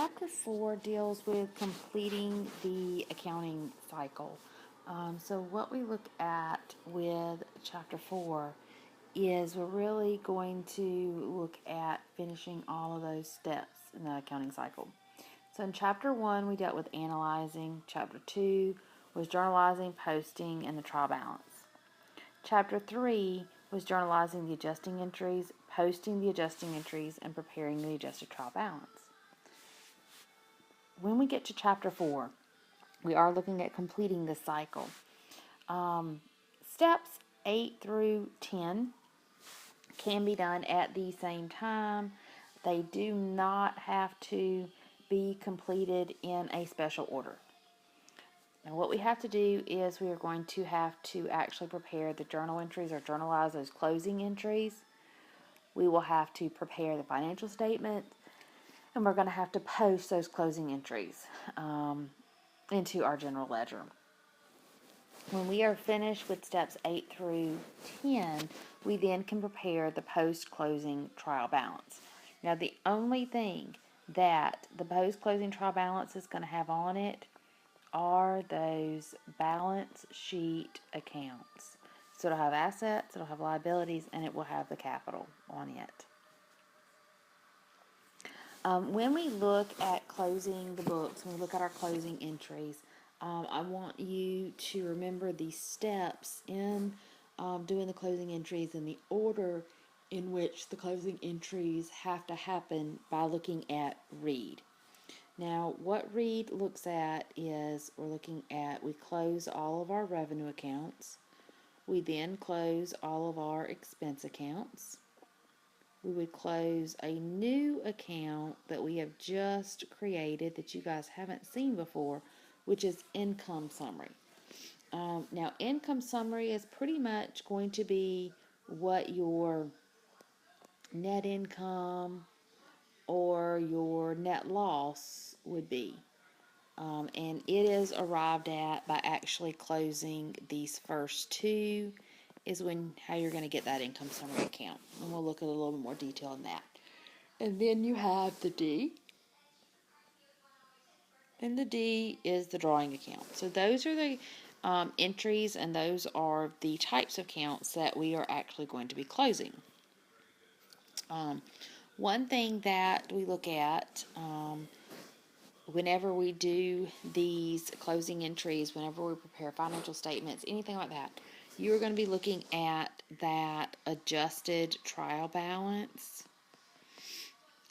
Chapter 4 deals with completing the accounting cycle. So what we look at with Chapter 4 is we're really going to look at finishing all of those steps in the accounting cycle. So in Chapter 1, we dealt with analyzing. Chapter 2 was journalizing, posting, and the trial balance. Chapter 3 was journalizing the adjusting entries, posting the adjusting entries, and preparing the adjusted trial balance. When we get to Chapter 4, we are looking at completing the cycle. Steps 8 through 10 can be done at the same time. They do not have to be completed in a special order. Now what we have to do is we are going to have to actually prepare the journal entries or journalize those closing entries. We will have to prepare the financial statement, and we're going to have to post those closing entries into our general ledger. When we are finished with steps 8 through 10, we then can prepare the post-closing trial balance. Now, the only thing that the post-closing trial balance is going to have on it are those balance sheet accounts. So it'll have assets, it'll have liabilities, and it will have the capital on it. When we look at closing the books, when we look at our closing entries, I want you to remember the steps in doing the closing entries and the order in which the closing entries have to happen by looking at READ. Now, what READ looks at is we close all of our revenue accounts. We then close all of our expense accounts. We would close a new account that we have just created that you guys haven't seen before, which is income summary. Now, income summary is pretty much going to be what your net income or your net loss would be. And it is arrived at by actually closing these first two is how you're going to get that income summary account. And we'll look at a little bit more detail on that. And then you have the D. And the D is the drawing account. So those are the entries, and those are the types of accounts that we are actually going to be closing. One thing that we look at whenever we do these closing entries, whenever we prepare financial statements, anything like that, you're going to be looking at that adjusted trial balance.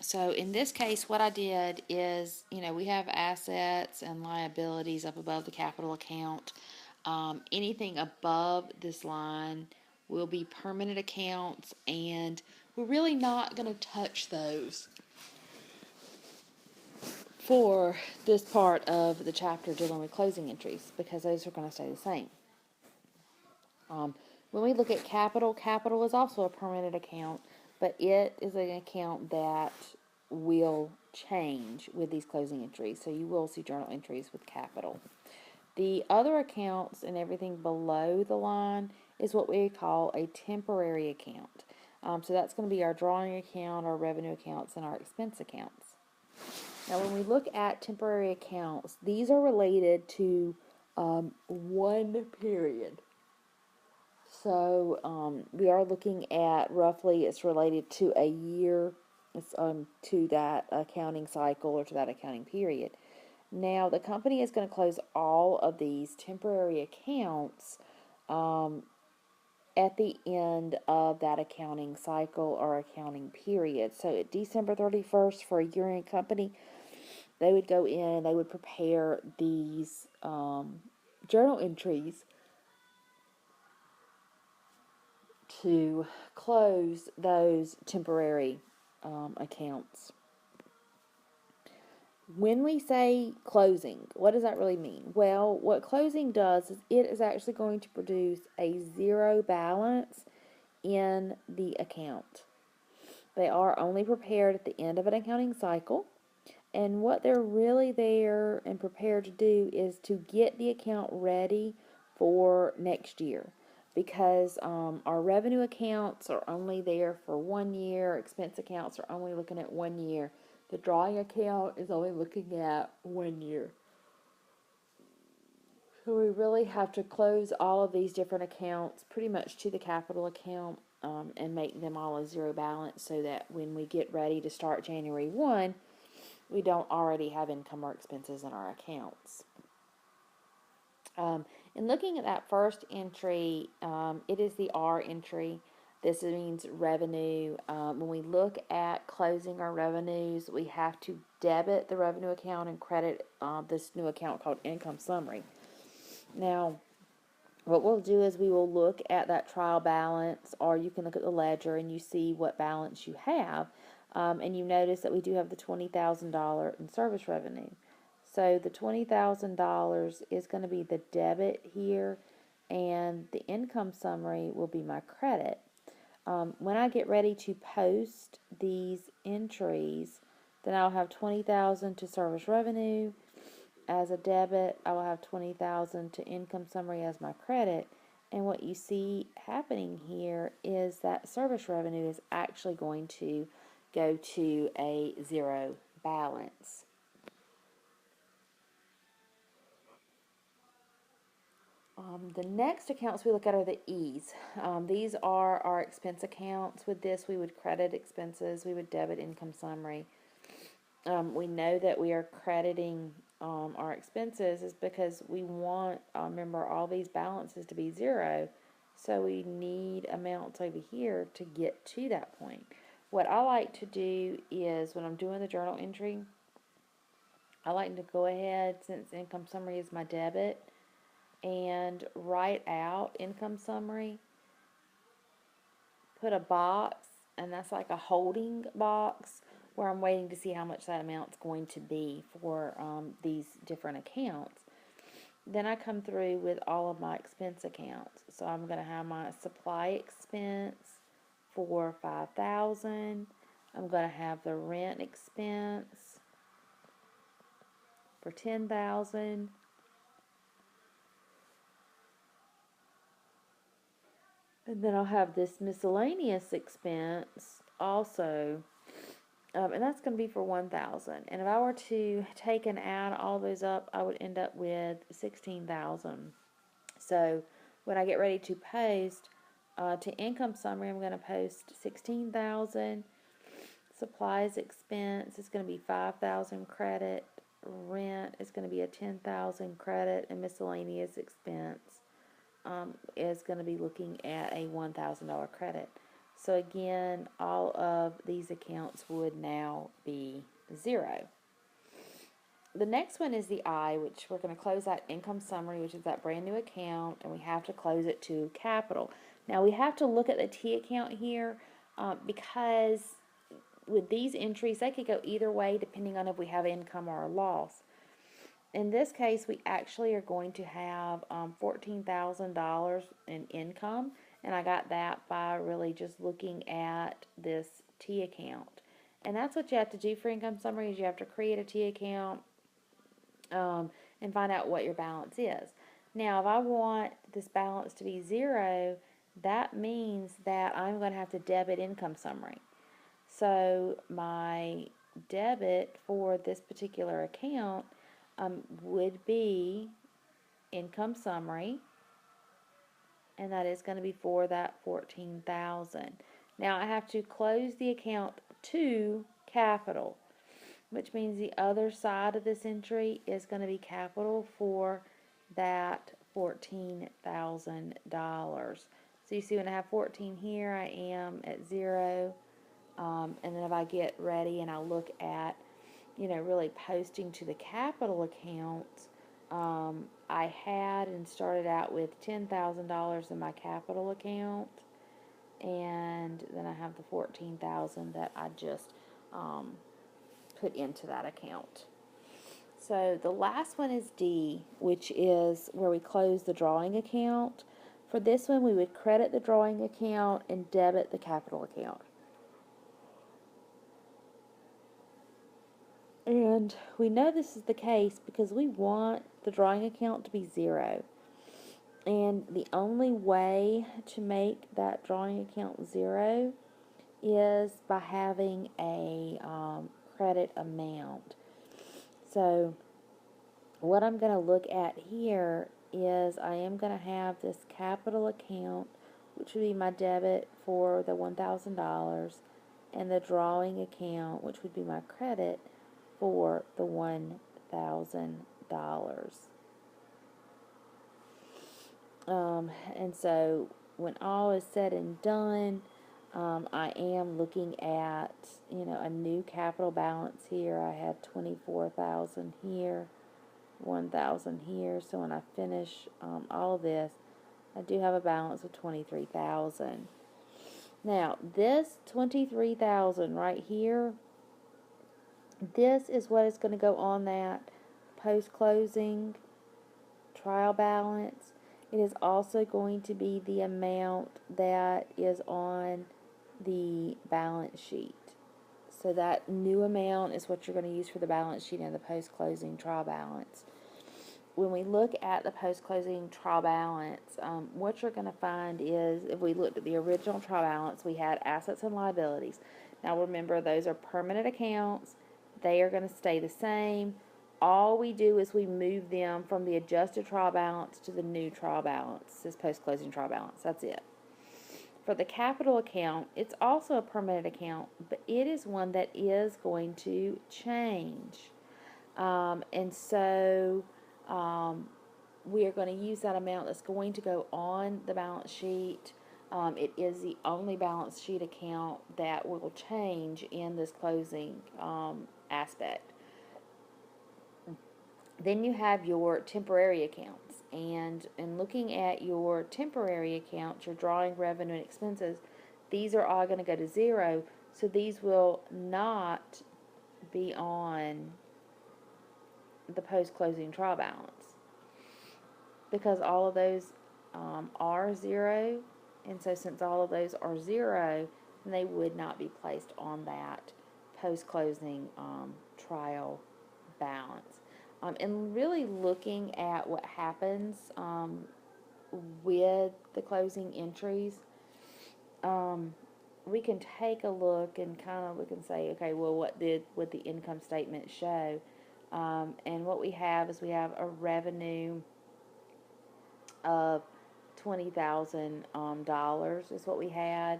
So in this case, what I did is, we have assets and liabilities up above the capital account. Anything above this line will be permanent accounts, and we're really not going to touch those for this part of the chapter dealing with closing entries, because those are going to stay the same. When we look at capital, capital is also a permanent account, but it is an account that will change with these closing entries. So you will see journal entries with capital. The other accounts and everything below the line is what we call a temporary account. So that's going to be our drawing account, our revenue accounts, and our expense accounts. Now, when we look at temporary accounts, these are related to one period. So we are looking at roughly, it's related to a year, it's to that accounting cycle or to that accounting period. Now, the company is going to close all of these temporary accounts at the end of that accounting cycle or accounting period. So at December 31st for a year-end company, they would go in and they would prepare these journal entries to close those temporary accounts. When we say closing, what does that really mean? Well, what closing does is it is actually going to produce a zero balance in the account. They are only prepared at the end of an accounting cycle, and what they're really there and prepared to do is to get the account ready for next year. Because our revenue accounts are only there for 1 year, expense accounts are only looking at 1 year. The drawing account is only looking at 1 year. So we really have to close all of these different accounts pretty much to the capital account, and make them all a zero balance so that when we get ready to start January 1, we don't already have income or expenses in our accounts. In looking at that first entry, it is the R entry. This means revenue. When we look at closing our revenues, we have to debit the revenue account and credit this new account called income summary. Now, what we'll do is we will look at that trial balance, or you can look at the ledger and you see what balance you have. And you notice that we do have the $20,000 in service revenue. So the $20,000 is going to be the debit here, and the income summary will be my credit. When I get ready to post these entries, then I'll have $20,000 to service revenue as a debit. I will have $20,000 to income summary as my credit. And what you see happening here is that service revenue is actually going to go to a zero balance. The next accounts we look at are the E's. These are our expense accounts. With this, we would credit expenses, we would debit income summary. We know that we are crediting our expenses is because we want, remember, all these balances to be zero. So we need amounts over here to get to that point. What I like to do is when I'm doing the journal entry, I like to go ahead, since income summary is my debit, and write out income summary, put a box, and that's like a holding box where I'm waiting to see how much that amount's going to be for these different accounts. Then I come through with all of my expense accounts. So I'm going to have my supply expense for $5,000. I'm going to have the rent expense for $10,000. And then I'll have this miscellaneous expense also, and that's going to be for $1,000. And if I were to take and add all those up, I would end up with $16,000. So when I get ready to post to income summary, I'm going to post $16,000. Supplies expense is going to be $5,000 credit. Rent is going to be a $10,000 credit, and miscellaneous expense is going to be looking at a $1,000 credit. So again, all of these accounts would now be zero. The next one is the I, which we're going to close that income summary, which is that brand new account, and we have to close it to capital. Now we have to look at the T account here because with these entries, they could go either way depending on if we have income or a loss. In this case, we actually are going to have $14,000 in income, and I got that by really just looking at this T account. And that's what you have to do for income summary is you have to create a T account and find out what your balance is. Now, if I want this balance to be zero, that means that I'm going to have to debit income summary. So my debit for this particular account would be income summary, and that is going to be for that $14,000. Now I have to close the account to capital, which means the other side of this entry is going to be capital for that $14,000. So you see when I have 14 here, I am at zero. And then if I get ready and I look at really posting to the capital account, I had and started out with $10,000 in my capital account, and then I have the $14,000 that I just put into that account. So the last one is D, which is where we close the drawing account. For this one, we would credit the drawing account and debit the capital account. And we know this is the case because we want the drawing account to be zero. And the only way to make that drawing account zero is by having a credit amount. So what I'm going to look at here is I am going to have this capital account, which would be my debit for the $1,000, and the drawing account, which would be my credit for the $1,000. And so when all is said and done, I am looking at, a new capital balance here. I have 24,000 here, 1,000 here. So when I finish all of this, I do have a balance of 23,000. Now, this 23,000 right here, this is what is going to go on that post-closing trial balance. It is also going to be the amount that is on the balance sheet. So that new amount is what you're going to use for the balance sheet and the post-closing trial balance. When we look at the post-closing trial balance, what you're going to find is, if we looked at the original trial balance, we had assets and liabilities. Now remember, those are permanent accounts. They are going to stay the same. All we do is we move them from the adjusted trial balance to the new trial balance, this post-closing trial balance. That's it. For the capital account, it's also a permanent account, but it is one that is going to change. And so we are going to use that amount that's going to go on the balance sheet. It is the only balance sheet account that will change in this closing aspect. Then you have your temporary accounts. And in looking at your temporary accounts, your drawing revenue and expenses, these are all going to go to zero. So these will not be on the post-closing trial balance, because all of those are zero. And so since all of those are zero, then they would not be placed on that post-closing trial balance. And really looking at what happens with the closing entries, we can take a look and we can say, okay, well, what would the income statement show? And what we have is we have a revenue of $20,000 is what we had.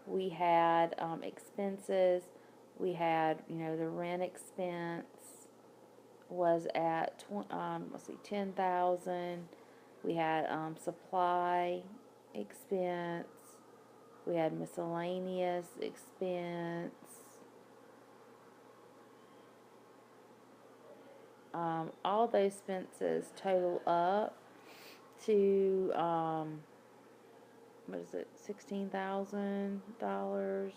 We had expenses. We had, the rent expense was at 10,000. We had supply expense. We had miscellaneous expense. All those expenses total up to $16,000.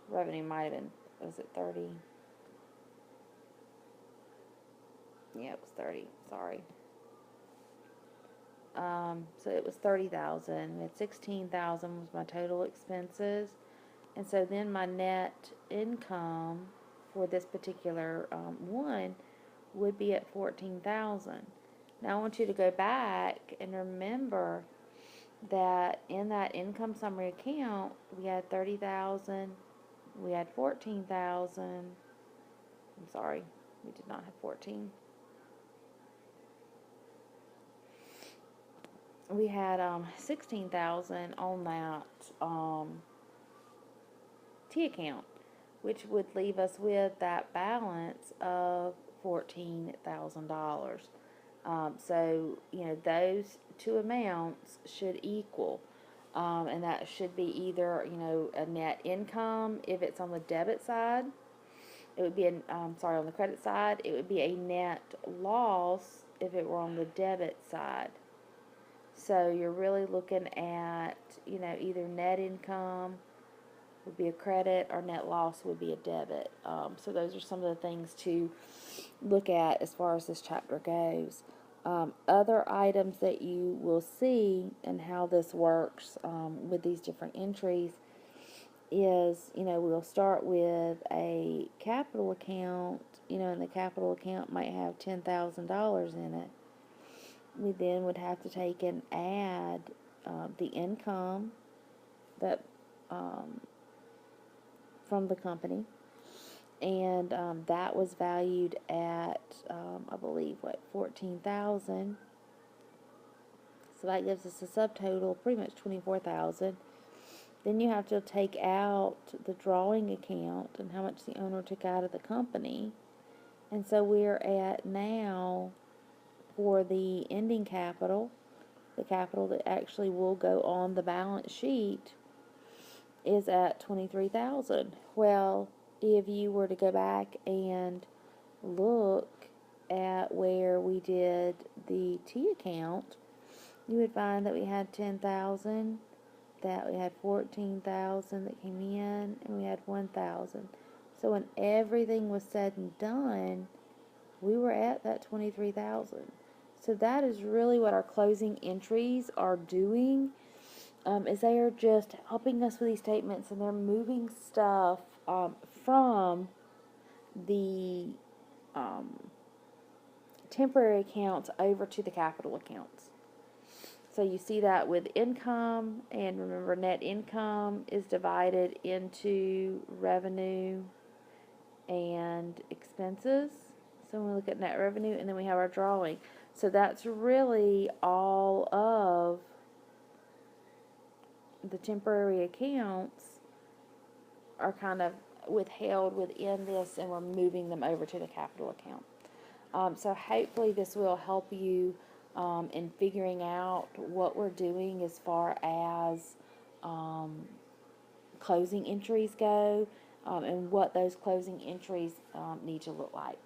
Revenue might have been, was it 30? Yeah, it was 30. Sorry. So it was 30,000. We had 16,000 was my total expenses, and so then my net income for this particular one would be at 14,000. Now I want you to go back and remember that in that income summary account we had 30,000, we had 14,000. I'm sorry, we did not have 14. We had 16,000 on that T account, which would leave us with that balance of $14,000. So those two amounts should equal, and that should be either a net income if it's on the debit side. It would be on the credit side. It would be a net loss if it were on the debit side. So you're really looking at, either net income would be a credit or net loss would be a debit. So those are some of the things to look at as far as this chapter goes. Other items that you will see and how this works with these different entries is, we'll start with a capital account, and the capital account might have $10,000 in it. We then would have to take and add the income that from the company, and that was valued at, I believe, what, 14,000. So that gives us a subtotal, pretty much 24,000. Then you have to take out the drawing account and how much the owner took out of the company. And so we're at now, for the ending capital, the capital that actually will go on the balance sheet, is at 23,000. Well, if you were to go back and look at where we did the T account, you would find that we had 10,000, that we had 14,000 that came in, and we had 1,000. So when everything was said and done, we were at that 23,000. So that is really what our closing entries are doing, is they are just helping us with these statements, and they're moving stuff from the temporary accounts over to the capital accounts. So you see that with income, and remember, net income is divided into revenue and expenses. So when we look at net revenue, and then we have our drawing. So that's really all of the temporary accounts are kind of withheld within this, and we're moving them over to the capital account. So hopefully this will help you in figuring out what we're doing as far as closing entries go, and what those closing entries need to look like.